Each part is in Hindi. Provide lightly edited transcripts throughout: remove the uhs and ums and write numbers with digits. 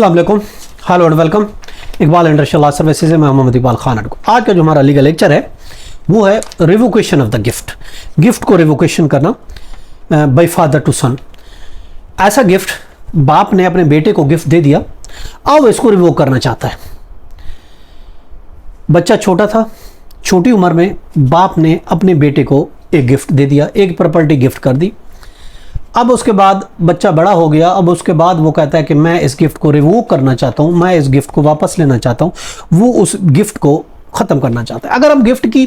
अस्सलाम वालेकुम, hello and welcome. Iqbal industrial law services से मैं मोहम्मद इकबाल खान। आज का जो हमारा लीगल लेक्चर है वो है revocation of the gift. Gift को रिवोकेशन करना बाय फादर टू सन। ऐसा गिफ्ट बाप ने अपने बेटे को गिफ्ट दे दिया, अब इसको रिवोक करना चाहता है। बच्चा छोटा था, छोटी उम्र में बाप ने अपने बेटे को एक गिफ्ट दे दिया, एक प्रॉपर्टी गिफ्ट कर दी। अब उसके बाद बच्चा बड़ा हो गया, अब उसके बाद वो कहता है कि मैं इस गिफ्ट को रिवोक करना चाहता हूँ, मैं इस गिफ्ट को वापस लेना चाहता हूँ, वो उस गिफ्ट को ख़त्म करना चाहता है। अगर हम गिफ्ट की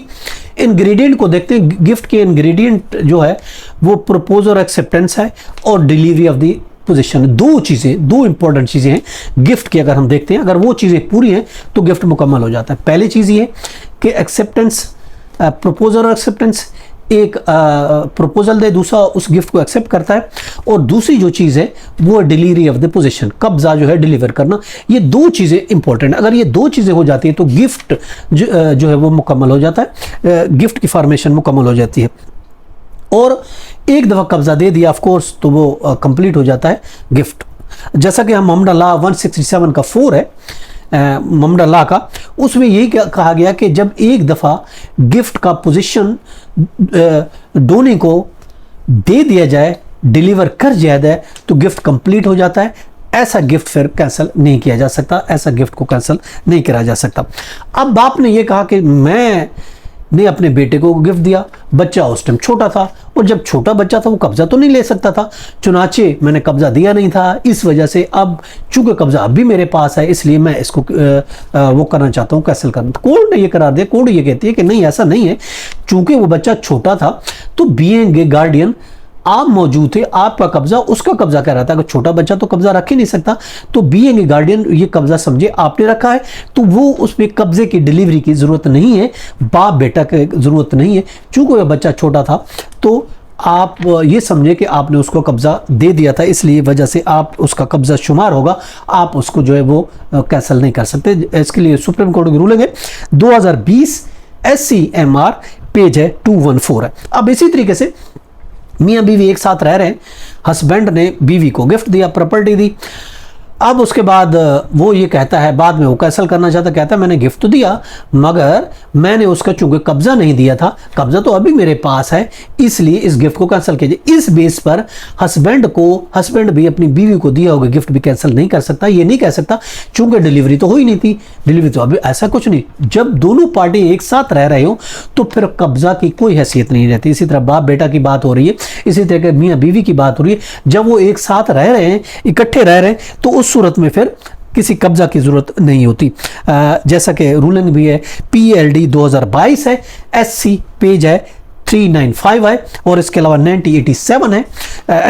इंग्रेडिएंट को देखते हैं, गिफ्ट के इंग्रेडिएंट जो है वो प्रपोजल एक्सेप्टेंस है और डिलीवरी ऑफ दी पोजीशन। दो चीज़ें, दो इंपॉर्टेंट चीज़ें हैं गिफ्ट की। अगर हम देखते हैं, अगर वो चीज़ें पूरी हैं तो गिफ्ट मुकम्मल हो जाता है। पहली चीज़ ये कि एक्सेप्टेंस, प्रपोजल और एक्सेप्टेंस, एक प्रपोजल दे, दूसरा उस गिफ्ट को एक्सेप्ट करता है, और दूसरी जो चीज़ है वो डिलीवरी ऑफ द पोजीशन, कब्जा जो है डिलीवर करना। ये दो चीज़ें इंपॉर्टेंट, अगर ये दो चीज़ें हो जाती है तो गिफ्ट जो है वो मुकम्मल हो जाता है, गिफ्ट की फॉर्मेशन मुकम्मल हो जाती है। और एक दफ़ा कब्जा दे दिया ऑफ कोर्स तो वो कंप्लीट हो जाता है गिफ्ट। जैसा कि हम मोहम्मद लॉ 167 का 4 है मोहम्मद लॉ का, उसमें यही कहा गया कि जब एक दफ़ा गिफ्ट का पोजीशन डोने को दे दिया जाए, डिलीवर कर दिया जाए, तो गिफ्ट कंप्लीट हो जाता है। ऐसा गिफ्ट फिर कैंसिल नहीं किया जा सकता, ऐसा गिफ्ट को कैंसिल नहीं करा जा सकता। अब बाप ने यह कहा कि मैंने अपने बेटे को गिफ्ट दिया, बच्चा उस टाइम छोटा था, और जब छोटा बच्चा था वो कब्जा तो नहीं ले सकता था, चुनाचे मैंने कब्जा दिया नहीं था, इस वजह से अब चूंकि कब्जा अब भी मेरे पास है, इसलिए मैं इसको वो करना चाहता हूँ, कैंसिल करना। कोर्ट ने ये करार दिया, कोर्ट ये कहती है कि नहीं, ऐसा नहीं है। चूंकि वो बच्चा छोटा था तो बीइंग ए गार्डियन आप मौजूद थे, आपका कब्जा उसका कब्जा कह रहा था। अगर छोटा बच्चा तो कब्जा रख ही नहीं सकता, तो बीइंग ए गार्डियन ये कब्जा समझे आपने रखा है, तो वो उसमें कब्जे की डिलीवरी की ज़रूरत नहीं है, बाप बेटा की ज़रूरत नहीं है। चूंकि वह बच्चा छोटा था तो आप ये समझे कि आपने उसको कब्जा दे दिया था, इसलिए वजह से आप उसका कब्जा शुमार होगा, आप उसको जो है वो कैंसिल नहीं कर सकते। इसके लिए सुप्रीम कोर्ट की रूलिंग है 2020 SCMR पेज है 214 है। अब इसी तरीके से मियाँ बीवी एक साथ रह रहे हैं, हस्बैंड ने बीवी को गिफ्ट दिया, प्रॉपर्टी दी। अब उसके बाद वो ये कहता है, बाद में वो कैंसिल करना चाहता, कहता है मैंने गिफ्ट तो दिया मगर मैंने उसका चूंकि कब्जा नहीं दिया था, कब्जा तो अभी मेरे पास है, इसलिए इस गिफ्ट को कैंसिल कीजिए। इस बेस पर हस्बैंड भी अपनी बीवी को दिया होगा गिफ्ट भी कैंसिल नहीं कर सकता। ये नहीं कह सकता चूंकि डिलीवरी तो हुई नहीं थी, डिलीवरी तो अभी, ऐसा कुछ नहीं। जब दोनों पार्टी एक साथ रह रहे हो तो फिर कब्जा की कोई हैसियत नहीं रहती। इसी तरह बाप बेटा की बात हो रही है, इसी तरह मियाँ बीवी की बात हो रही है। जब वो एक साथ रह रहे हैं, इकट्ठे रह रहे हैं, तो उस सूरत में फिर किसी कब्जा की जरूरत नहीं होती। जैसा कि रूलिंग भी है PLD 2022 है, SC पेज है 395 है, और इसके अलावा 9087 है,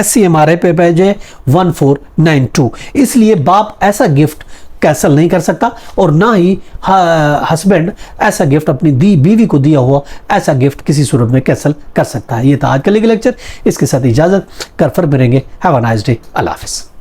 SCMR पे पेज है 1492। इसलिए बाप ऐसा गिफ्ट कैंसिल नहीं कर सकता, और ना ही हस्बैंड ऐसा गिफ्ट अपनी बीवी को दिया हुआ ऐसा गिफ्ट किसी सूरत में कैंसिल कर सकता है। ये था आज का लीगल लेक्चर, इसके साथ इजाजत कर फिर मिलेंगे। हैव अ नाइस डे, अल्लाह हाफिज़।